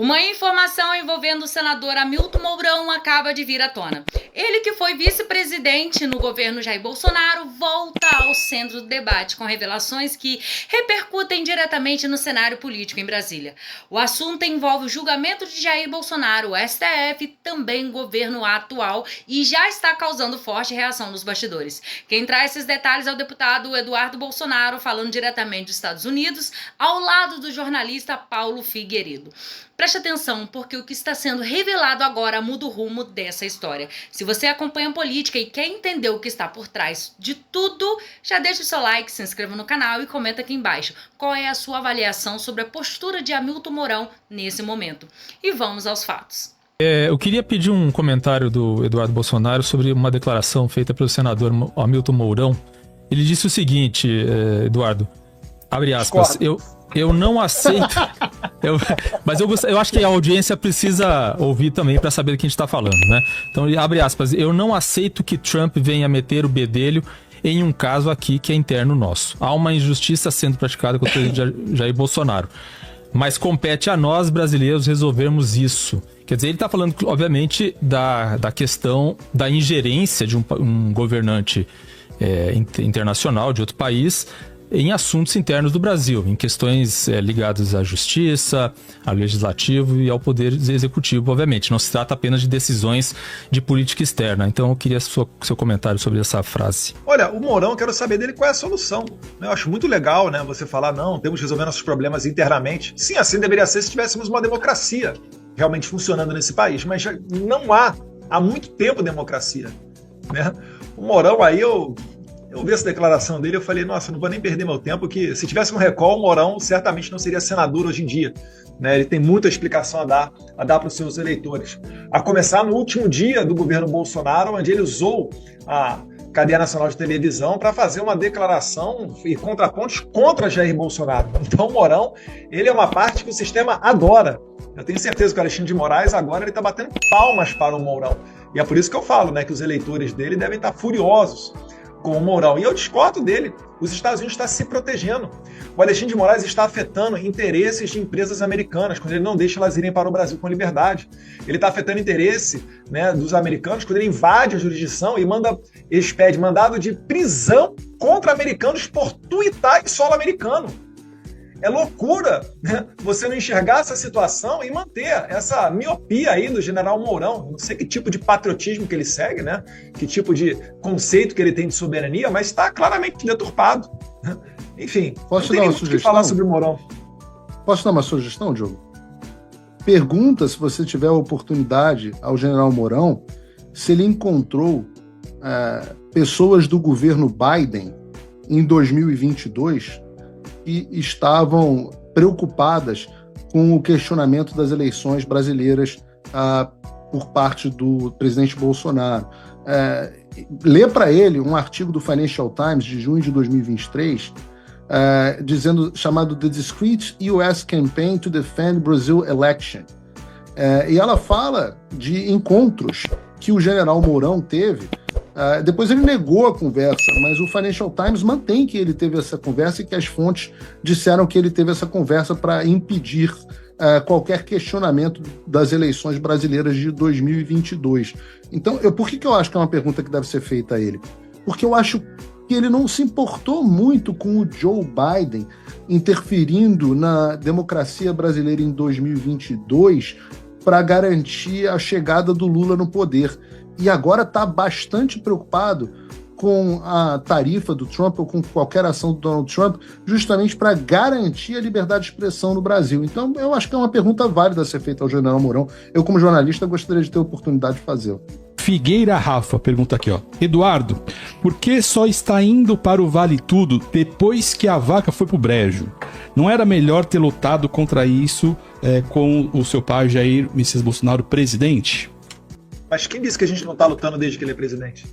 Uma informação envolvendo o senador Hamilton Mourão acaba de vir à tona. Ele, que foi vice-presidente no governo Jair Bolsonaro, volta ao centro do debate com revelações que repercutem diretamente no cenário político em Brasília. O assunto envolve o julgamento de Jair Bolsonaro, o STF, também o governo atual, e já está causando forte reação nos bastidores. Quem traz esses detalhes é o deputado Eduardo Bolsonaro, falando diretamente dos Estados Unidos, ao lado do jornalista Paulo Figueiredo. Preste atenção, porque o que está sendo revelado agora muda o rumo dessa história. Se você acompanha a política e quer entender o que está por trás de tudo, já deixa o seu like, se inscreva no canal e comenta aqui embaixo qual é a sua avaliação sobre a postura de Hamilton Mourão nesse momento. E vamos aos fatos. Eu queria pedir um comentário do Eduardo Bolsonaro sobre uma declaração feita pelo senador Hamilton Mourão. Ele disse o seguinte, Eduardo, abre aspas, eu não aceito... Mas eu acho que a audiência precisa ouvir também para saber do que a gente está falando, né? Então, abre aspas, eu não aceito que Trump venha meter o bedelho em um caso aqui que é interno nosso. Há uma injustiça sendo praticada contra o presidente Jair Bolsonaro. Mas compete a nós, brasileiros, resolvermos isso. Quer dizer, ele está falando, obviamente, da questão da ingerência de um governante internacional de outro país em assuntos internos do Brasil, em questões ligadas à justiça, ao legislativo e ao poder executivo, obviamente. Não se trata apenas de decisões de política externa. Então eu queria seu comentário sobre essa frase. Olha, o Mourão, eu quero saber dele qual é a solução. Eu acho muito legal, né, você falar, não, temos que resolver nossos problemas internamente. Sim, assim deveria ser se tivéssemos uma democracia realmente funcionando nesse país, mas não há muito tempo democracia, né? O Mourão aí, eu vi essa declaração dele, eu falei, nossa, não vou nem perder meu tempo, que se tivesse um recall, o Mourão certamente não seria senador hoje em dia, né? Ele tem muita explicação a dar para os seus eleitores. A começar no último dia do governo Bolsonaro, onde ele usou a cadeia nacional de televisão para fazer uma declaração e contrapontos contra Jair Bolsonaro. Então o Mourão, ele é uma parte que o sistema adora. Eu tenho certeza que o Alexandre de Moraes agora ele está batendo palmas para o Mourão. E é por isso que eu falo, né, que os eleitores dele devem estar furiosos com o Mourão. E eu discordo dele. Os Estados Unidos estão se protegendo. O Alexandre de Moraes está afetando interesses de empresas americanas, quando ele não deixa elas irem para o Brasil com liberdade. Ele está afetando interesse, né, dos americanos, quando ele invade a jurisdição e expede mandado de prisão contra americanos por tuitar em solo americano. É loucura, né, você não enxergar essa situação e manter essa miopia aí do general Mourão. Não sei que tipo de patriotismo que ele segue, né? Que tipo de conceito que ele tem de soberania, mas está claramente deturpado. Enfim, posso dar uma sugestão? Que falar sobre o Mourão. Posso dar uma sugestão, Diogo? Pergunta, se você tiver a oportunidade, ao general Mourão, se ele encontrou pessoas do governo Biden em 2022 que estavam preocupadas com o questionamento das eleições brasileiras por parte do presidente Bolsonaro. Lê para ele um artigo do Financial Times de junho de 2023, chamado The Discreet U.S. Campaign to Defend Brazil Election. E ela fala de encontros que o general Mourão teve. Depois ele negou a conversa, mas o Financial Times mantém que ele teve essa conversa e que as fontes disseram que ele teve essa conversa para impedir qualquer questionamento das eleições brasileiras de 2022. Então, por que eu acho que é uma pergunta que deve ser feita a ele? Porque eu acho que ele não se importou muito com o Joe Biden interferindo na democracia brasileira em 2022 para garantir a chegada do Lula no poder. E agora está bastante preocupado com a tarifa do Trump ou com qualquer ação do Donald Trump, justamente para garantir a liberdade de expressão no Brasil. Então, eu acho que é uma pergunta válida a ser feita ao general Mourão. Eu, como jornalista, gostaria de ter a oportunidade de fazê-lo. Figueira Rafa pergunta aqui, ó. Eduardo, por que só está indo para o Vale Tudo depois que a vaca foi pro brejo? Não era melhor ter lutado contra isso com o seu pai Jair Messias Bolsonaro presidente? Mas quem disse que a gente não está lutando desde que ele é presidente?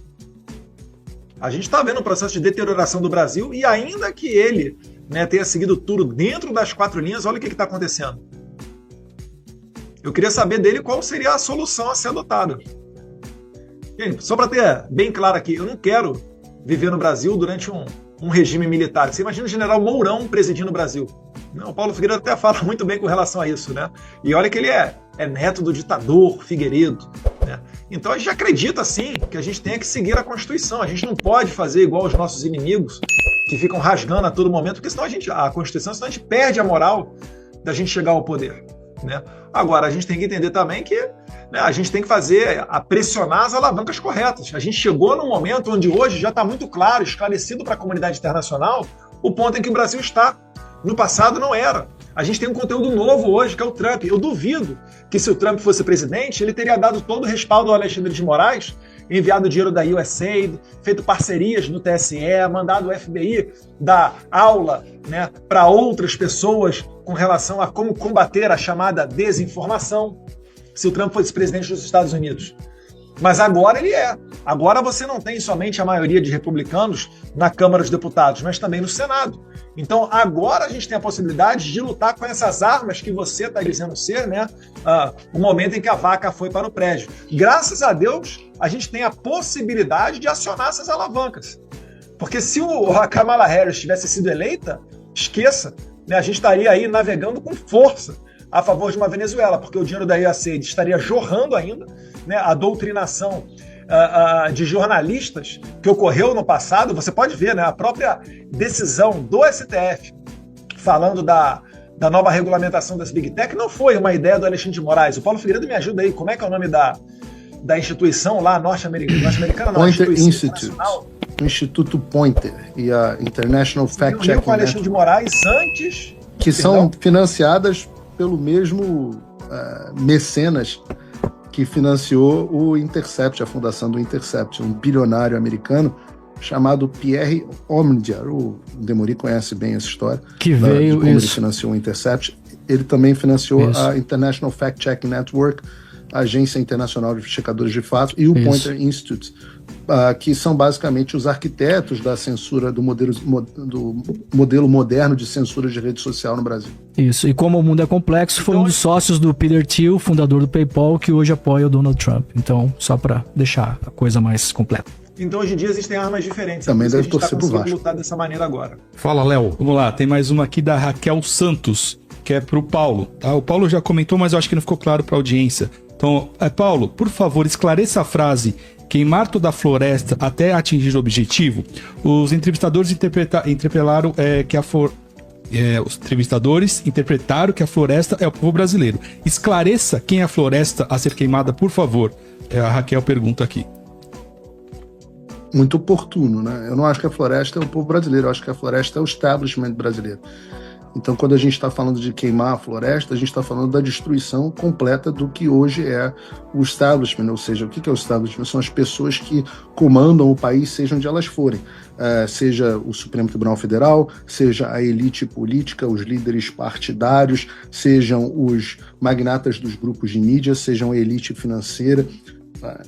A gente está vendo um processo de deterioração do Brasil e ainda que ele, né, tenha seguido tudo dentro das quatro linhas, olha o que está acontecendo. Eu queria saber dele qual seria a solução a ser adotada. Gente, só para ter bem claro aqui, eu não quero viver no Brasil durante um regime militar. Você imagina o general Mourão presidindo o Brasil. Não, o Paulo Figueiredo até fala muito bem com relação a isso, né? E olha que ele é neto do ditador Figueiredo, né? Então a gente acredita, sim, que a gente tem que seguir a Constituição. A gente não pode fazer igual os nossos inimigos, que ficam rasgando a todo momento, porque senão a Constituição, senão a gente perde a moral da gente chegar ao poder, né? Agora, a gente tem que entender também que, né, a gente tem que pressionar as alavancas corretas. A gente chegou num momento onde hoje já está muito claro, esclarecido para a comunidade internacional, o ponto em que o Brasil está. No passado não era. A gente tem um conteúdo novo hoje, que é o Trump. Eu duvido que, se o Trump fosse presidente, ele teria dado todo o respaldo ao Alexandre de Moraes, enviado dinheiro da USAID, feito parcerias no TSE, mandado o FBI dar aula, né, para outras pessoas com relação a como combater a chamada desinformação, se o Trump fosse presidente dos Estados Unidos. Mas agora ele é. Agora você não tem somente a maioria de republicanos na Câmara dos Deputados, mas também no Senado. Então agora a gente tem a possibilidade de lutar com essas armas que você está dizendo ser, né? O momento em que a vaca foi para o prédio. Graças a Deus, a gente tem a possibilidade de acionar essas alavancas. Porque se a Kamala Harris tivesse sido eleita, esqueça, né? A gente estaria aí navegando com força a favor de uma Venezuela, porque o dinheiro da USAID estaria jorrando ainda, né? A doutrinação de jornalistas que ocorreu no passado, você pode ver, né? A própria decisão do STF falando da nova regulamentação das Big Tech não foi uma ideia do Alexandre de Moraes. O Paulo Figueiredo me ajuda aí, como é que é o nome da instituição lá norte-americana? Pointer Institute. O Instituto Pointer e a International Fact Checking com o Alexandre de Moraes antes... Que são financiadas pelo mesmo mecenas que financiou o Intercept, a fundação do Intercept, um bilionário americano chamado Pierre Omidyar. O Demori conhece bem essa história. Que veio de como ele financiou o Intercept. Ele também financiou a International Fact Checking Network, a Agência Internacional de Checadores de Fatos, e o Pointer Institute, que são basicamente os arquitetos da censura do modelo moderno de censura de rede social no Brasil. Isso, e como o mundo é complexo, foi um dos sócios do Peter Thiel, fundador do PayPal, que hoje apoia o Donald Trump. Então, só para deixar a coisa mais completa. Então, hoje em dia, existem armas diferentes. Também deve torcer pro Vasco. Lutar dessa maneira agora. Fala, Léo. Vamos lá, tem mais uma aqui da Raquel Santos, que é pro Paulo. Tá? O Paulo já comentou, mas eu acho que não ficou claro para a audiência. Então, Paulo, por favor, esclareça a frase queimar toda a floresta até atingir o objetivo. Os entrevistadores interpretaram que a floresta é o povo brasileiro. Esclareça quem é a floresta a ser queimada, por favor. A Raquel pergunta aqui. Muito oportuno, né? Eu não acho que a floresta é o povo brasileiro, eu acho que a floresta é o establishment brasileiro. Então, quando a gente está falando de queimar a floresta, a gente está falando da destruição completa do que hoje é o establishment, ou seja, o que é o establishment? São as pessoas que comandam o país, seja onde elas forem, seja o Supremo Tribunal Federal, seja a elite política, os líderes partidários, sejam os magnatas dos grupos de mídia, sejam a elite financeira.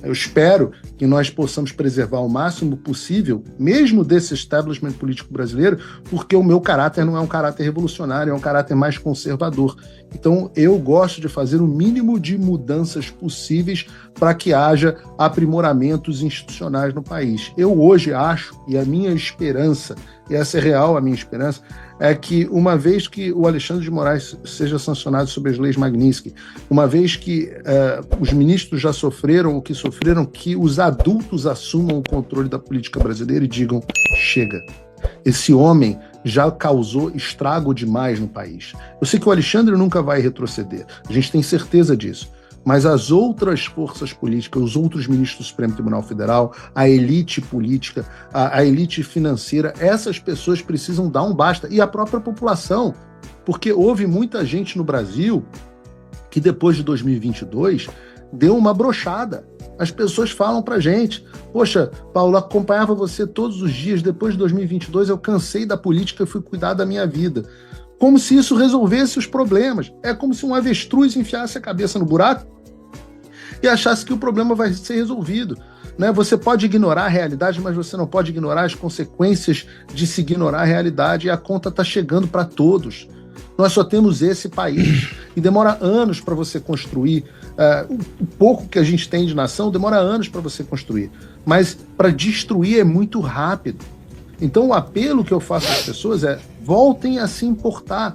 Eu espero que nós possamos preservar o máximo possível, mesmo desse establishment político brasileiro, porque o meu caráter não é um caráter revolucionário, é um caráter mais conservador. Então, eu gosto de fazer o mínimo de mudanças possíveis para que haja aprimoramentos institucionais no país. Eu hoje acho, e a minha esperança, e essa é real a minha esperança, é que uma vez que o Alexandre de Moraes seja sancionado sob as leis Magnitsky, uma vez que os ministros já sofreram o que sofreram, que os adultos assumam o controle da política brasileira e digam, chega. Esse homem já causou estrago demais no país. Eu sei que o Alexandre nunca vai retroceder, a gente tem certeza disso. Mas as outras forças políticas, os outros ministros do Supremo Tribunal Federal, a elite política, a elite financeira, essas pessoas precisam dar um basta. E a própria população, porque houve muita gente no Brasil que depois de 2022 deu uma brochada. As pessoas falam pra gente, poxa, Paulo, acompanhava você todos os dias, depois de 2022 eu cansei da política e fui cuidar da minha vida. Como se isso resolvesse os problemas. É como se um avestruz enfiasse a cabeça no buraco e achasse que o problema vai ser resolvido. Né? Você pode ignorar a realidade, mas você não pode ignorar as consequências de se ignorar a realidade, e a conta está chegando para todos. Nós só temos esse país e demora anos para você construir. O pouco que a gente tem de nação demora anos para você construir, mas para destruir é muito rápido. Então o apelo que eu faço às pessoas é: voltem a se importar,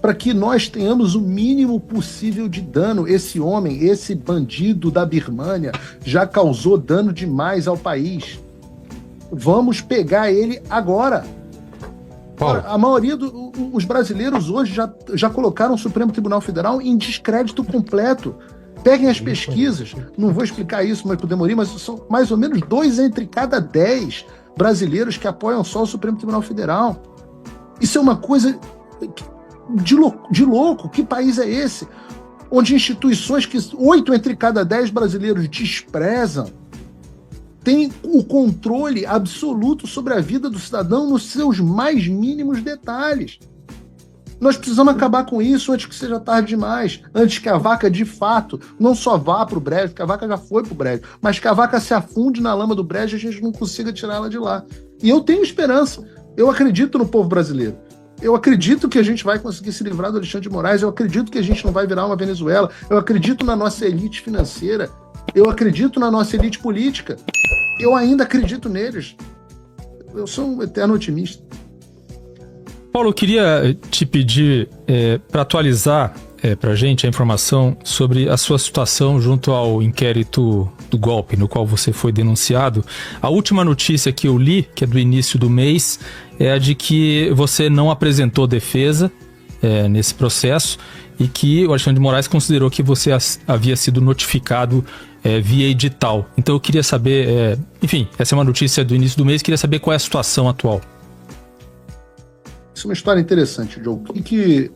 para que nós tenhamos o mínimo possível de dano. Esse homem, esse bandido da Birmânia, já causou dano demais ao país. Vamos pegar ele agora. Paulo. A maioria dos brasileiros hoje já colocaram o Supremo Tribunal Federal em descrédito completo. Peguem as pesquisas, não vou explicar isso mais para o Demorim, mas são mais ou menos 2 entre cada 10 brasileiros que apoiam só o Supremo Tribunal Federal. Isso é uma coisa de louco. Que país é esse? Onde instituições que 8 entre cada 10 brasileiros desprezam têm o controle absoluto sobre a vida do cidadão nos seus mais mínimos detalhes. Nós precisamos acabar com isso antes que seja tarde demais, antes que a vaca, de fato, não só vá para o brejo, porque a vaca já foi para o brejo, mas que a vaca se afunde na lama do brejo e a gente não consiga tirá-la de lá. E eu tenho esperança. Eu acredito no povo brasileiro. Eu acredito que a gente vai conseguir se livrar do Alexandre de Moraes. Eu acredito que a gente não vai virar uma Venezuela. Eu acredito na nossa elite financeira. Eu acredito na nossa elite política. Eu ainda acredito neles. Eu sou um eterno otimista. Paulo, eu queria te pedir para atualizar para a gente a informação sobre a sua situação junto ao inquérito do golpe, no qual você foi denunciado. A última notícia que eu li, que é do início do mês, é a de que você não apresentou defesa nesse processo e que o Alexandre de Moraes considerou que você havia sido notificado via edital. Então eu queria saber, enfim, essa é uma notícia do início do mês, queria saber qual é a situação atual. Isso é uma história interessante, Joe. O que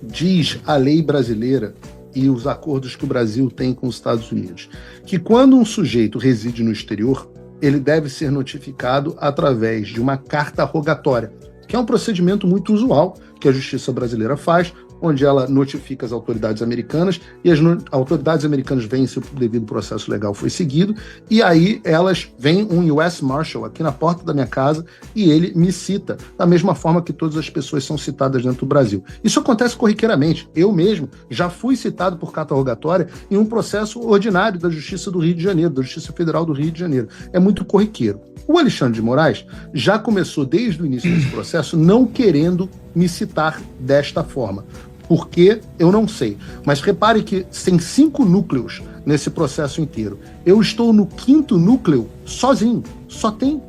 diz a lei brasileira e os acordos que o Brasil tem com os Estados Unidos? Que quando um sujeito reside no exterior, ele deve ser notificado através de uma carta rogatória, que é um procedimento muito usual que a justiça brasileira faz, onde ela notifica as autoridades americanas e as autoridades americanas veem se o devido processo legal foi seguido, e aí elas vêm um US Marshal aqui na porta da minha casa e ele me cita, da mesma forma que todas as pessoas são citadas dentro do Brasil. Isso acontece corriqueiramente. Eu mesmo já fui citado por carta rogatória em um processo ordinário da Justiça do Rio de Janeiro, da Justiça Federal do Rio de Janeiro. É muito corriqueiro. O Alexandre de Moraes já começou desde o início desse processo não querendo me citar desta forma. Por quê? Eu não sei. Mas repare que tem 5 núcleos nesse processo inteiro. Eu estou no 5º núcleo sozinho. Só tem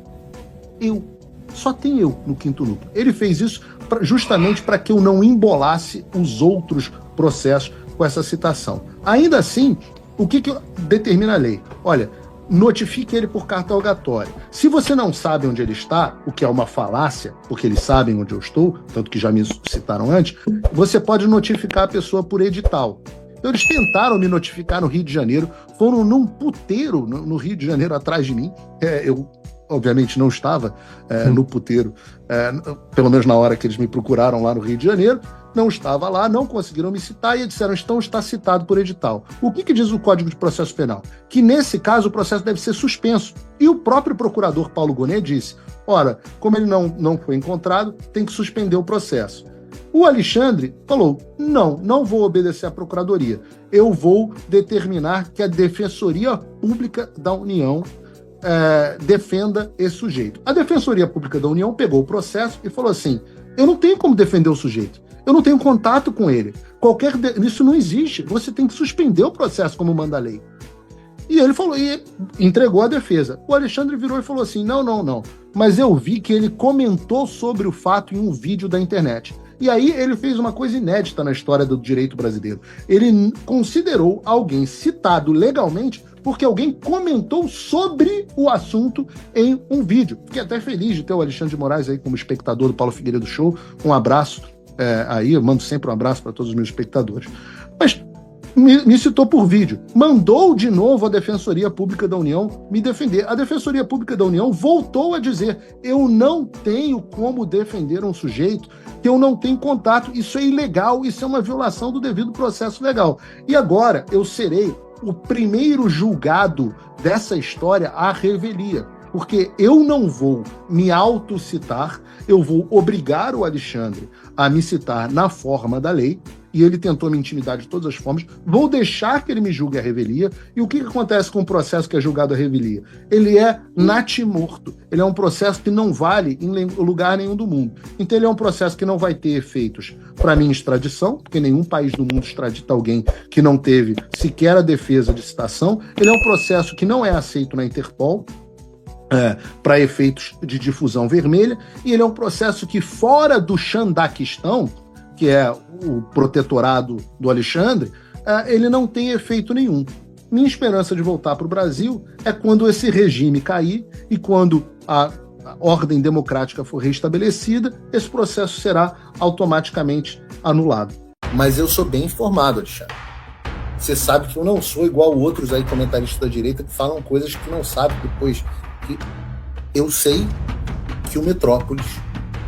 eu no 5º núcleo. Ele fez isso justamente para que eu não embolasse os outros processos com essa citação. Ainda assim, o que determina a lei? Olha, notifique ele por carta rogatória. Se você não sabe onde ele está, o que é uma falácia, porque eles sabem onde eu estou, tanto que já me citaram antes, você pode notificar a pessoa por edital. Então, eles tentaram me notificar no Rio de Janeiro, foram num puteiro no Rio de Janeiro atrás de mim. Eu, obviamente, não estava no puteiro, pelo menos na hora que eles me procuraram lá no Rio de Janeiro. Não estava lá, não conseguiram me citar e disseram, então está citado por edital. O que diz o Código de Processo Penal? Que nesse caso o processo deve ser suspenso. E o próprio procurador Paulo Gonet disse, ora, como ele não foi encontrado, tem que suspender o processo. O Alexandre falou, não vou obedecer à Procuradoria. Eu vou determinar que a Defensoria Pública da União defenda esse sujeito. A Defensoria Pública da União pegou o processo e falou assim, eu não tenho como defender o sujeito. Eu não tenho contato com ele. Isso não existe. Você tem que suspender o processo como manda a lei. E ele falou, e entregou a defesa. O Alexandre virou e falou assim, não. Mas eu vi que ele comentou sobre o fato em um vídeo da internet. E aí ele fez uma coisa inédita na história do direito brasileiro. Ele considerou alguém citado legalmente porque alguém comentou sobre o assunto em um vídeo. Fiquei até feliz de ter o Alexandre de Moraes aí como espectador do Paulo Figueiredo Show. Um abraço. Aí eu mando sempre um abraço para todos os meus espectadores. Mas me citou por vídeo. Mandou de novo a Defensoria Pública da União me defender. A Defensoria Pública da União voltou a dizer, eu não tenho como defender um sujeito que eu não tenho contato. Isso é ilegal, isso é uma violação do devido processo legal. E agora eu serei o primeiro julgado dessa história à revelia. Porque eu não vou me autocitar, eu vou obrigar o Alexandre a me citar na forma da lei, e ele tentou me intimidar de todas as formas, vou deixar que ele me julgue a revelia, e o que acontece com o processo que é julgado a revelia? Ele é natimorto, ele é um processo que não vale em lugar nenhum do mundo. Então ele é um processo que não vai ter efeitos para minha extradição, porque nenhum país do mundo extradita alguém que não teve sequer a defesa de citação. Ele é um processo que não é aceito na Interpol, para efeitos de difusão vermelha, e ele é um processo que, fora do Xandaquistão, que é o protetorado do Alexandre, ele não tem efeito nenhum. Minha esperança de voltar para o Brasil é quando esse regime cair e quando a ordem democrática for restabelecida, esse processo será automaticamente anulado. Mas eu sou bem informado, Alexandre. Você sabe que eu não sou igual outros aí comentaristas da direita que falam coisas que não sabem depois. Que eu sei que o Metrópolis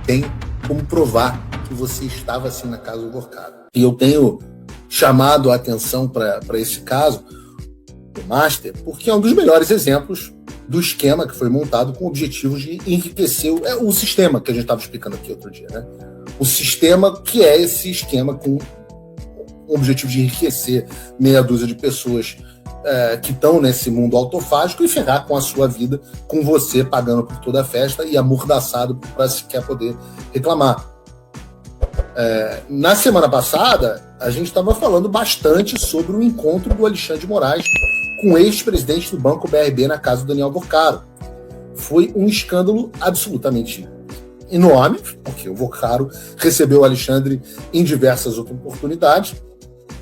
tem como provar que você estava assim na casa do Borcaro. E eu tenho chamado a atenção para esse caso do Master, porque é um dos melhores exemplos do esquema que foi montado com o objetivo de enriquecer o sistema que a gente estava explicando aqui outro dia, né? O sistema que é esse esquema com o objetivo de enriquecer meia dúzia de pessoas que estão nesse mundo autofágico e ferrar com a sua vida, com você pagando por toda a festa e amordaçado para sequer poder reclamar. Na semana passada, a gente estava falando bastante sobre o encontro do Alexandre de Moraes com o ex-presidente do Banco BRB na casa do Daniel Borcaro. Foi um escândalo absolutamente enorme, porque o Borcaro recebeu o Alexandre em diversas outras oportunidades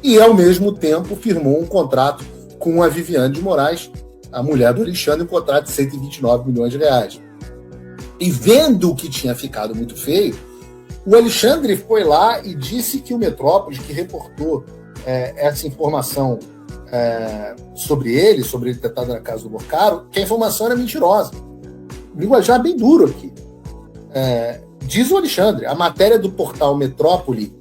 e, ao mesmo tempo, firmou um contrato com a Viviane de Moraes, a mulher do Alexandre, um contrato de 129 milhões de reais. E vendo que tinha ficado muito feio, o Alexandre foi lá e disse que o Metrópolis, que reportou essa informação sobre ele ter estado na casa do Borcaro, que a informação era mentirosa. Linguajar bem duro aqui. Diz o Alexandre, a matéria do portal Metrópole,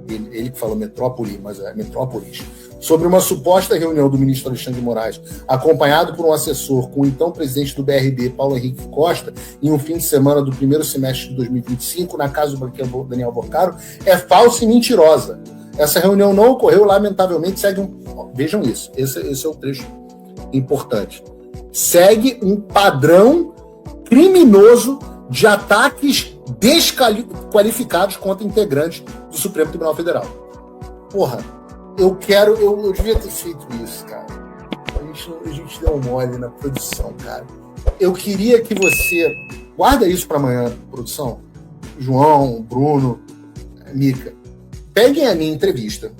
ele que falou Metrópole, mas é Metrópolis, sobre uma suposta reunião do ministro Alexandre de Moraes, acompanhado por um assessor com o então presidente do BRB, Paulo Henrique Costa, em um fim de semana do primeiro semestre de 2025, na casa do banqueiro Daniel Borcaro, é falsa e mentirosa. Essa reunião não ocorreu, lamentavelmente, segue vejam isso, esse é o trecho importante. Segue um padrão criminoso de ataques desqualificados contra integrantes do Supremo Tribunal Federal. Porra, eu devia ter feito isso, cara. A gente deu um mole na produção, cara. Eu queria que você... Guarda isso para amanhã, produção. João, Bruno, Mica. Peguem a minha entrevista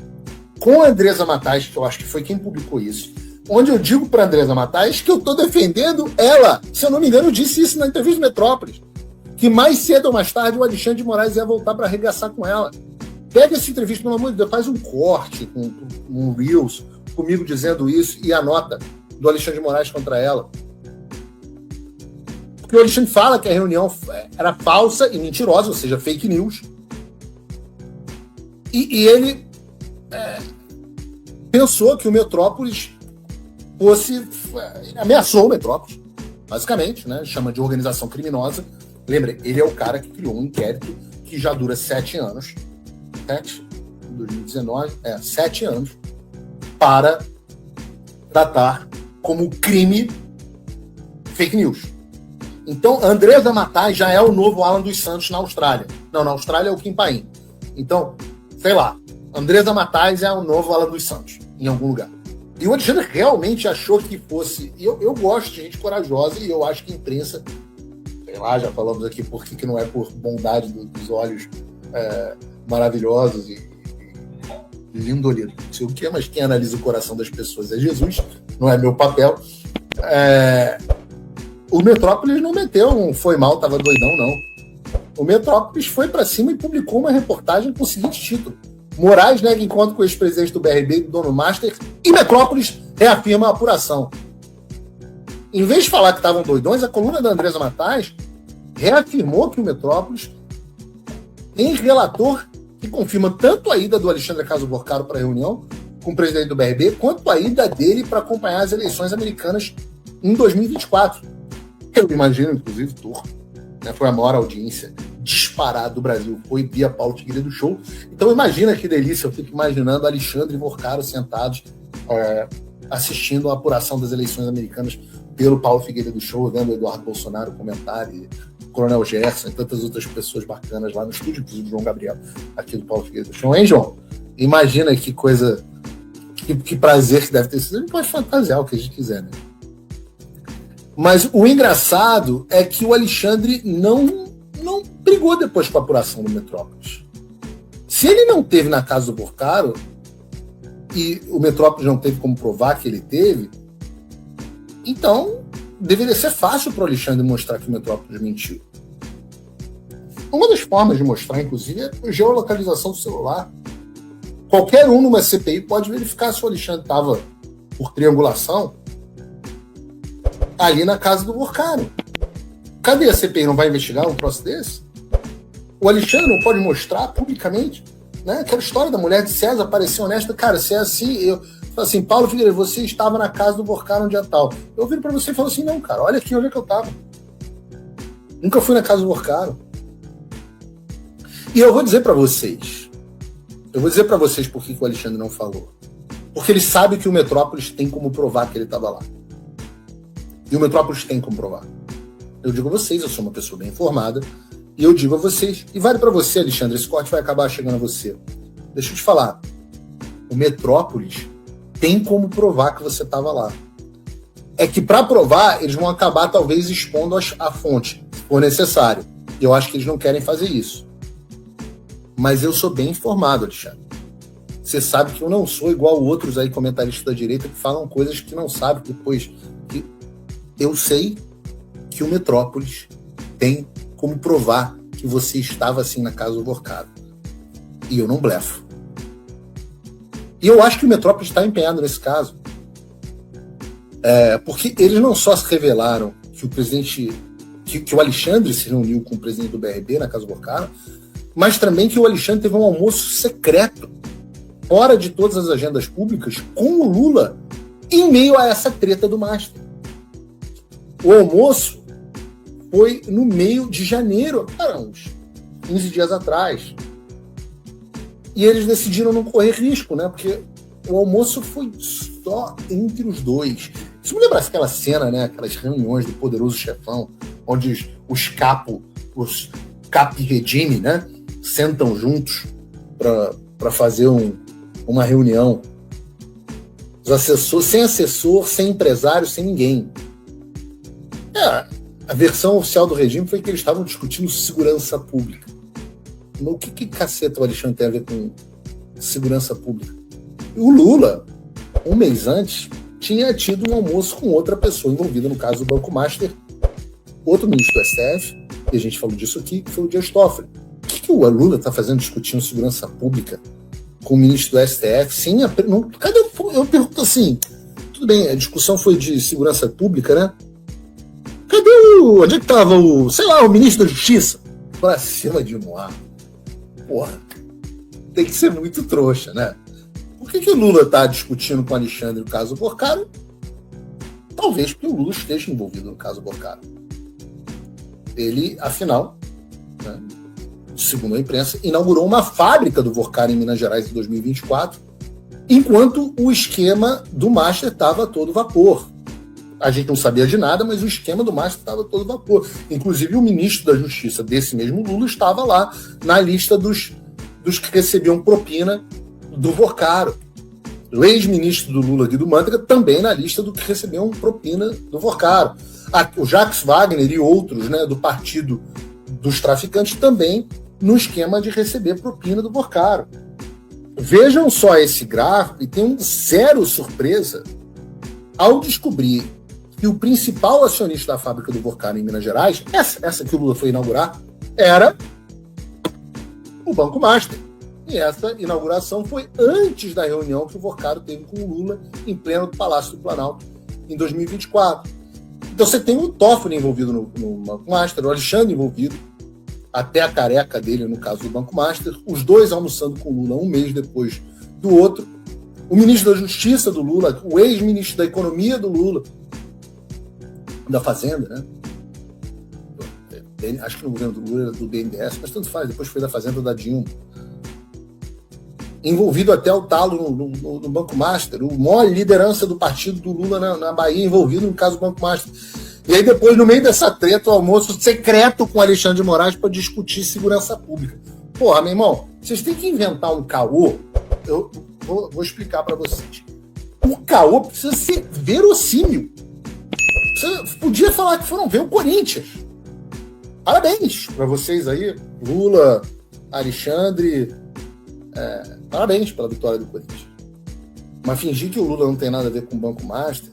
com a Andresa Matais, que eu acho que foi quem publicou isso, onde eu digo para a Andresa Matais que eu estou defendendo ela. Se eu não me engano, eu disse isso na entrevista do Metrópolis. Que mais cedo ou mais tarde o Alexandre de Moraes ia voltar para arregaçar com ela. Pega essa entrevista, pelo amor de Deus, faz um corte com um Reels comigo dizendo isso e a nota do Alexandre de Moraes contra ela. Porque o Alexandre fala que a reunião era falsa e mentirosa, ou seja, fake news. E ele pensou que o Metrópolis fosse... ameaçou o Metrópolis, basicamente, né? Chama de organização criminosa. Lembra, ele é o cara que criou um inquérito que já dura 7 anos. 2019, 7 anos, para tratar como crime fake news. Então, Andresa Matais já é o novo Alan dos Santos na Austrália. Não, na Austrália é o Kim Paim. Então, sei lá, Andresa Matais é o novo Alan dos Santos, em algum lugar. E o Alexandre realmente achou que fosse... Eu gosto de gente corajosa e eu acho que a imprensa, sei lá, já falamos aqui por que não é por bondade dos olhos maravilhosos e lindolinos, não sei o que, mas quem analisa o coração das pessoas é Jesus, não é meu papel. O Metrópolis não meteu um foi mal, tava doidão, não. O Metrópolis foi para cima e publicou uma reportagem com o seguinte título: Moraes nega encontro com o ex-presidente do BRB e do dono Master e Metrópolis reafirma a apuração. Em vez de falar que estavam doidões, a coluna da Andresa Matais reafirmou que o Metrópolis tem relator que confirma tanto a ida do Alexandre Caso Borcaro para a reunião com o presidente do BRB, quanto a ida dele para acompanhar as eleições americanas em 2024. Eu imagino, inclusive, torto. Né? Foi a maior audiência disparada do Brasil. Foi via Paulo Figueiredo Show. Então imagina que delícia. Eu fico imaginando Alexandre e Vorcaro sentados assistindo a apuração das eleições americanas pelo Paulo Figueiredo Show, vendo o Eduardo Bolsonaro comentar, e o Coronel Gerson e tantas outras pessoas bacanas lá no estúdio, inclusive o João Gabriel, aqui do Paulo Figueiredo Show. Hein, João? Imagina que coisa, que prazer que deve ter sido. A gente pode fantasiar o que a gente quiser, né? Mas o engraçado é que o Alexandre não brigou depois com a apuração do Metrópolis. Se ele não teve na casa do Vorcaro, e o Metrópolis não teve como provar que ele teve, então deveria ser fácil para o Alexandre mostrar que o Metrópolis mentiu. Uma das formas de mostrar, inclusive, é a geolocalização do celular. Qualquer um numa CPI pode verificar se o Alexandre estava, por triangulação, ali na casa do Vorcaro. Cadê a CPI? Não vai investigar um troço desse? O Alexandre não pode mostrar publicamente, né? Aquela história da mulher de César parecia honesta. Cara, se é assim, eu falo assim, Paulo Figueiredo, você estava na casa do Vorcaro um dia tal. Eu viro pra você e falo assim, não, cara, olha aqui onde é que eu tava. Nunca fui na casa do Vorcaro. E eu vou dizer pra vocês por que o Alexandre não falou. Porque ele sabe que o Metrópolis tem como provar que ele estava lá. E o Metrópolis tem como provar. Eu digo a vocês, eu sou uma pessoa bem informada, e eu digo a vocês, e vale para você, Alexandre, esse corte vai acabar chegando a você. Deixa eu te falar, o Metrópolis tem como provar que você estava lá. É que para provar, eles vão acabar talvez expondo a fonte, se for necessário. E eu acho que eles não querem fazer isso. Mas eu sou bem informado, Alexandre. Você sabe que eu não sou igual outros aí comentaristas da direita que falam coisas que não sabem depois. Que eu sei que o Metrópolis tem como provar que você estava assim na casa do Vorcaro. E eu não blefo. E eu acho que o Metrópolis está empenhado nesse caso. Porque eles não só se revelaram que o presidente, que o Alexandre se reuniu com o presidente do BRB na casa do Vorcaro, mas também que o Alexandre teve um almoço secreto, fora de todas as agendas públicas, com o Lula, em meio a essa treta do Master. O almoço foi no meio de janeiro, uns 15 dias atrás. E eles decidiram não correr risco, né? Porque o almoço foi só entre os dois. Isso me lembra aquela cena, né? Aquelas reuniões do Poderoso Chefão, onde os cap regime, né? Sentam juntos para fazer uma reunião. Os assessores, sem assessor, sem empresário, sem ninguém. A versão oficial do regime foi que eles estavam discutindo segurança pública. O que caceta o Alexandre tem a ver com segurança pública? O Lula, um mês antes, tinha tido um almoço com outra pessoa envolvida no caso do Banco Master, outro ministro do STF, e a gente falou disso aqui, que foi o Dias Toffoli. O que o Lula está fazendo discutindo segurança pública com o ministro do STF? Sim, cadê? Eu pergunto assim, tudo bem, a discussão foi de segurança pública, né? Cadê onde é que estava o ministro da Justiça? Pra cima de Moá. Porra, tem que ser muito trouxa, né? Por que o Lula está discutindo com o Alexandre o caso Vorcaro? Talvez porque o Lula esteja envolvido no caso Vorcaro. Ele, afinal, né, segundo a imprensa, inaugurou uma fábrica do Vorcaro em Minas Gerais em 2024, enquanto o esquema do Master estava a todo vapor. A gente não sabia de nada, mas o esquema do Master estava a todo vapor. Inclusive, o ministro da Justiça desse mesmo Lula estava lá na lista dos que recebiam propina do Vorcaro. O ex-ministro do Lula, Guido Mantega, também na lista do que recebiam propina do Vorcaro. O Jacques Wagner e outros, né, do partido dos traficantes também no esquema de receber propina do Vorcaro. Vejam só esse gráfico e tem zero surpresa ao descobrir que o principal acionista da fábrica do Vorcaro em Minas Gerais, essa que o Lula foi inaugurar, era o Banco Master. E essa inauguração foi antes da reunião que o Vorcaro teve com o Lula em pleno Palácio do Planalto em 2024. Então você tem o Toffoli envolvido no Banco Master, o Alexandre envolvido, até a careca dele no caso do Banco Master, os dois almoçando com o Lula um mês depois do outro, o ministro da Justiça do Lula, o ex-ministro da Economia do Lula, da Fazenda, né? acho que no governo do Lula era do BNDES, mas tanto faz, depois foi da Fazenda da Dilma, envolvido até o talo no Banco Master, o maior liderança do partido do Lula na Bahia, envolvido no caso do Banco Master. E aí depois, no meio dessa treta, o almoço secreto com o Alexandre de Moraes para discutir segurança pública. Porra, meu irmão, vocês têm que inventar um caô. Eu vou explicar para vocês. O caô precisa ser verossímil. Você podia falar que foram ver o Corinthians. Parabéns para vocês aí, Lula, Alexandre. Parabéns pela vitória do Corinthians. Mas fingir que o Lula não tem nada a ver com o Banco Master.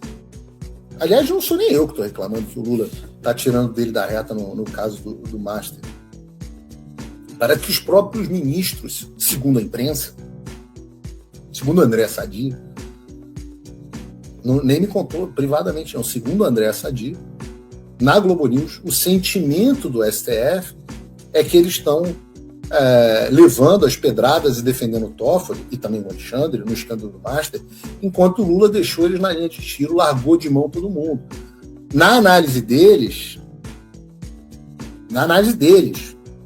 Aliás, não sou nem eu que estou reclamando que o Lula está tirando dele da reta no caso do Master. Parece que os próprios ministros, segundo a imprensa, segundo André Sadi, nem me contou privadamente, não, segundo André Sadi, na Globo News, o sentimento do STF é que eles estão levando as pedradas e defendendo o Toffoli, e também o Alexandre, no escândalo do Master, enquanto o Lula deixou eles na linha de tiro, largou de mão todo mundo. Na análise deles,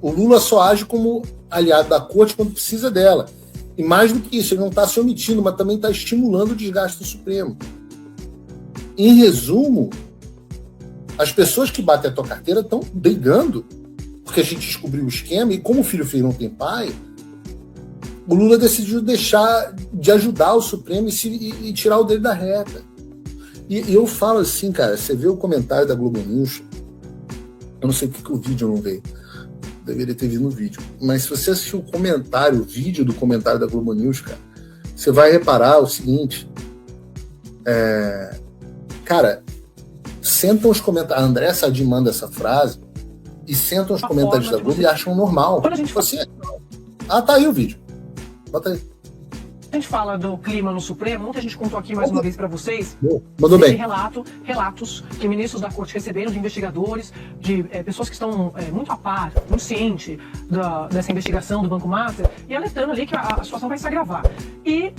o Lula só age como aliado da corte quando precisa dela. E mais do que isso, ele não está se omitindo, mas também está estimulando o desgaste do Supremo. Em resumo, as pessoas que batem a tua carteira estão brigando, porque a gente descobriu o esquema, e como o filho não tem pai, o Lula decidiu deixar de ajudar o Supremo e tirar o dele da reta. E eu falo assim, cara, você vê o comentário da Globo News, eu não sei porque o vídeo não veio, deveria ter vindo no vídeo, mas se você assistir o vídeo do comentário da Globo News, cara, você vai reparar o seguinte, cara, sentam os comentários, a André Sadi manda essa frase, e sentam os comentários da Globo e acham normal. Quando a gente assim, tá aí o vídeo. Bota aí. A gente fala do clima no Supremo, muita gente contou aqui mais uma vez para vocês. Mandou bem. Relatos que ministros da corte receberam de investigadores, de pessoas que estão muito a par, muito ciente dessa investigação do Banco Master, e alertando ali que a situação vai se agravar. E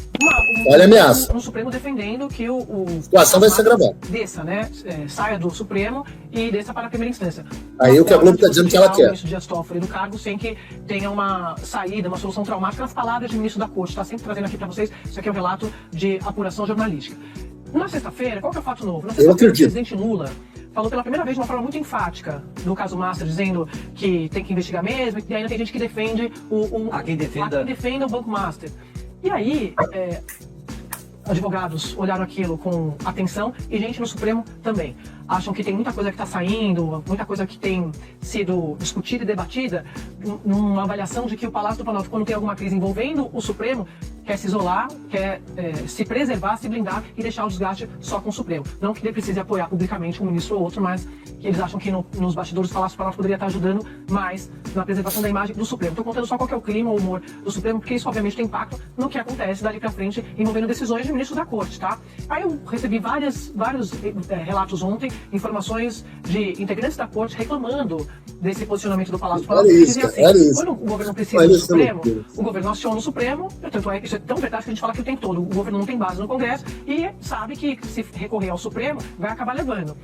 olha a ameaça. No Supremo defendendo que a situação vai se agravar. Desça, né? Saia do Supremo e desça para a primeira instância. Aí o que a Globo está dizendo que ela quer. O ministro Dias Toffoli do cargo sem que tenha uma saída, uma solução traumática, nas palavras de ministro da corte. Está sempre trazendo aqui para vocês, isso aqui é um relato de apuração jornalística. Na sexta-feira, qual que é o fato novo? Na sexta-feira, o presidente Lula falou pela primeira vez de uma forma muito enfática do caso Master, dizendo que tem que investigar mesmo, e ainda tem gente que defende quem defenda o Banco Master. E aí, advogados olharam aquilo com atenção e gente no Supremo também. Acham que tem muita coisa que está saindo, muita coisa que tem sido discutida e debatida, numa avaliação de que o Palácio do Planalto, quando tem alguma crise envolvendo o Supremo, quer se isolar, quer se preservar, se blindar e deixar o desgaste só com o Supremo. Não que ele precise apoiar publicamente um ministro ou outro, mas que eles acham que nos bastidores do Palácio do Planalto poderia estar ajudando mais na preservação da imagem do Supremo. Estou contando só qual que é o clima, o humor do Supremo, porque isso obviamente tem impacto no que acontece dali para frente envolvendo decisões de ministros da Corte, tá? Aí eu recebi vários relatos ontem, informações de integrantes da Corte reclamando desse posicionamento do Palácio do Planalto. Quando o governo precisa do Supremo, o governo aciona o Supremo, portanto, isso é tão verdade que a gente fala que o tempo todo o governo não tem base no Congresso e sabe que se recorrer ao Supremo vai acabar levando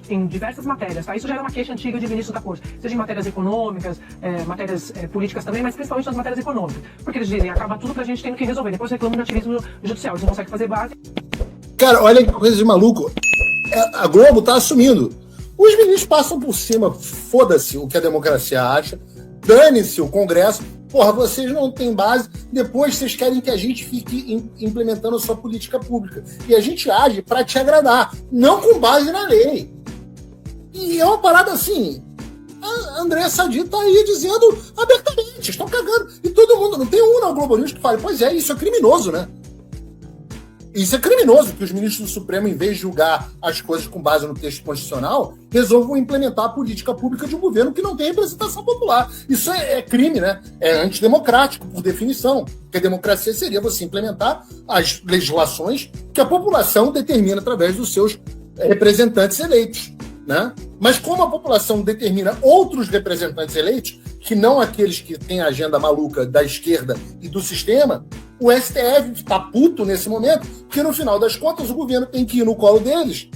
em diversas matérias, tá? Isso já era uma queixa antiga de ministros da Corte, seja em matérias econômicas, matérias políticas também, mas principalmente nas matérias econômicas, porque eles dizem, acaba tudo que a gente tem que resolver, depois reclamam do ativismo judicial, eles não conseguem fazer base. Cara, olha que coisa de maluco. A Globo tá assumindo. Os ministros passam por cima, foda-se o que a democracia acha, dane-se o Congresso, porra, vocês não têm base, depois vocês querem que a gente fique implementando a sua política pública. E a gente age para te agradar, não com base na lei. E é uma parada assim, a André Sadi tá aí dizendo abertamente, estão cagando. E todo mundo, não tem um na Globo News que fale, pois é, isso é criminoso, né? Isso é criminoso, que os ministros do Supremo, em vez de julgar as coisas com base no texto constitucional, resolvam implementar a política pública de um governo que não tem representação popular. Isso é crime, né? É antidemocrático, por definição. Porque a democracia seria você implementar as legislações que a população determina através dos seus representantes eleitos, né? Mas como a população determina outros representantes eleitos, que não aqueles que têm a agenda maluca da esquerda e do sistema, o STF está puto nesse momento, porque no final das contas o governo tem que ir no colo deles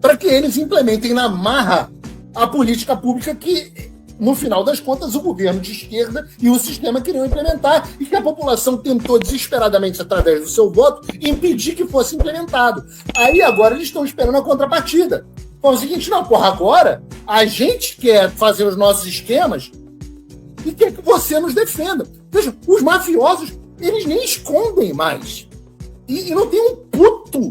para que eles implementem na marra a política pública que no final das contas, o governo de esquerda e o sistema queriam implementar e que a população tentou desesperadamente, através do seu voto, impedir que fosse implementado. Aí agora eles estão esperando a contrapartida. Então é o seguinte, não, porra, agora a gente quer fazer os nossos esquemas e quer que você nos defenda. Veja, os mafiosos, eles nem escondem mais. E não tem um puto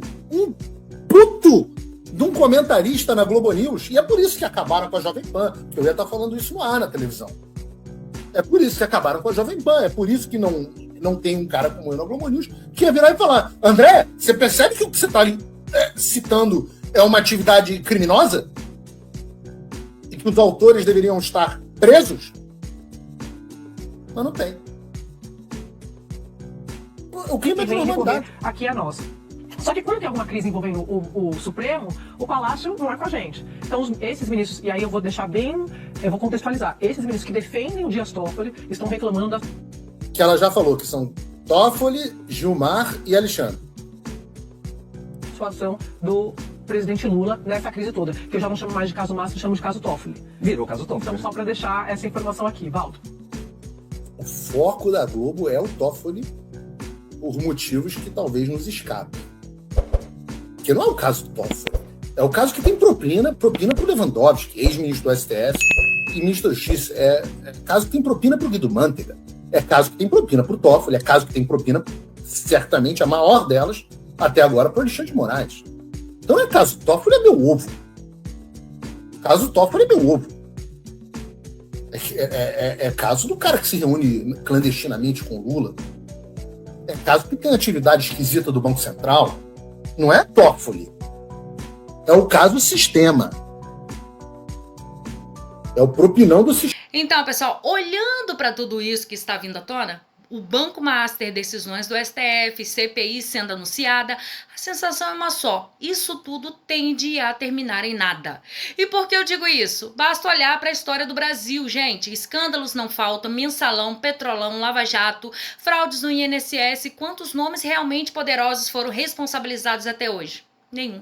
de um comentarista na Globo News. E é por isso que acabaram com a Jovem Pan. Que eu ia estar falando isso no ar na televisão. É por isso que acabaram com a Jovem Pan. É por isso que não tem um cara como eu na Globo News que ia virar e falar: André, você percebe que o que você está citando é uma atividade criminosa? E que os autores deveriam estar presos? Mas não tem. O clima é de normalidade. Aqui é nosso. Só que quando tem alguma crise envolvendo o Supremo, o Palácio não é com a gente. Então, esses ministros, e aí eu vou deixar bem, eu vou contextualizar, esses ministros que defendem o Dias Toffoli estão reclamando da... Que ela já falou, que são Toffoli, Gilmar e Alexandre. Situação do presidente Lula nessa crise toda, que eu já não chamo mais de caso Massa, chamo de caso Toffoli. Virou caso Toffoli. Então, só para deixar essa informação aqui, Valdo. O foco da Globo é o Toffoli por motivos que talvez nos escapem. Porque não é o caso do Toffoli. É o caso que tem propina pro Lewandowski, ex-ministro do STF e ministro da Justiça. É caso que tem propina pro Guido Mantega. É caso que tem propina pro Toffoli. É caso que tem propina, certamente, a maior delas, até agora, pro Alexandre de Moraes. Então não é caso do Toffoli, é meu ovo. O caso do Toffoli é meu ovo. É caso do cara que se reúne clandestinamente com o Lula. É caso que tem atividade esquisita do Banco Central. Não é Toffoli. É o caso sistema. É o propinão do sistema. Então, pessoal, olhando para tudo isso que está vindo à tona, o Banco Master, decisões do STF, CPI sendo anunciada, a sensação é uma só: isso tudo tende a terminar em nada. E por que eu digo isso? Basta olhar para a história do Brasil, gente. Escândalos não faltam: Mensalão, Petrolão, Lava Jato, fraudes no INSS. Quantos nomes realmente poderosos foram responsabilizados até hoje? Nenhum.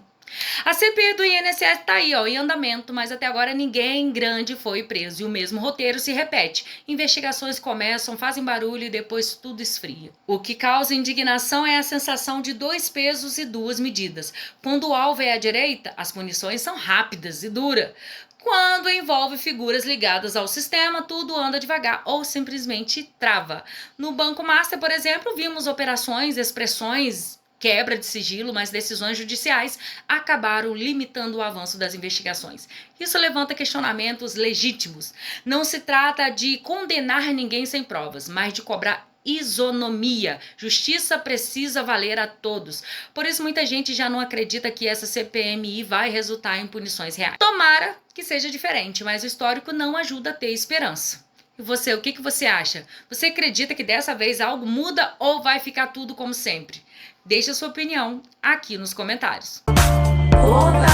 A CPI do INSS tá aí, em andamento, mas até agora ninguém grande foi preso. E o mesmo roteiro se repete. Investigações começam, fazem barulho e depois tudo esfria. O que causa indignação é a sensação de dois pesos e duas medidas. Quando o alvo é a direita, as punições são rápidas e duras. Quando envolve figuras ligadas ao sistema, tudo anda devagar ou simplesmente trava. No Banco Master, por exemplo, vimos operações, expressões, quebra de sigilo, mas decisões judiciais acabaram limitando o avanço das investigações. Isso levanta questionamentos legítimos. Não se trata de condenar ninguém sem provas, mas de cobrar isonomia. Justiça precisa valer a todos. Por isso muita gente já não acredita que essa CPMI vai resultar em punições reais. Tomara que seja diferente, mas o histórico não ajuda a ter esperança. E você, o que você acha? Você acredita que dessa vez algo muda ou vai ficar tudo como sempre? Deixe a sua opinião aqui nos comentários. Olá!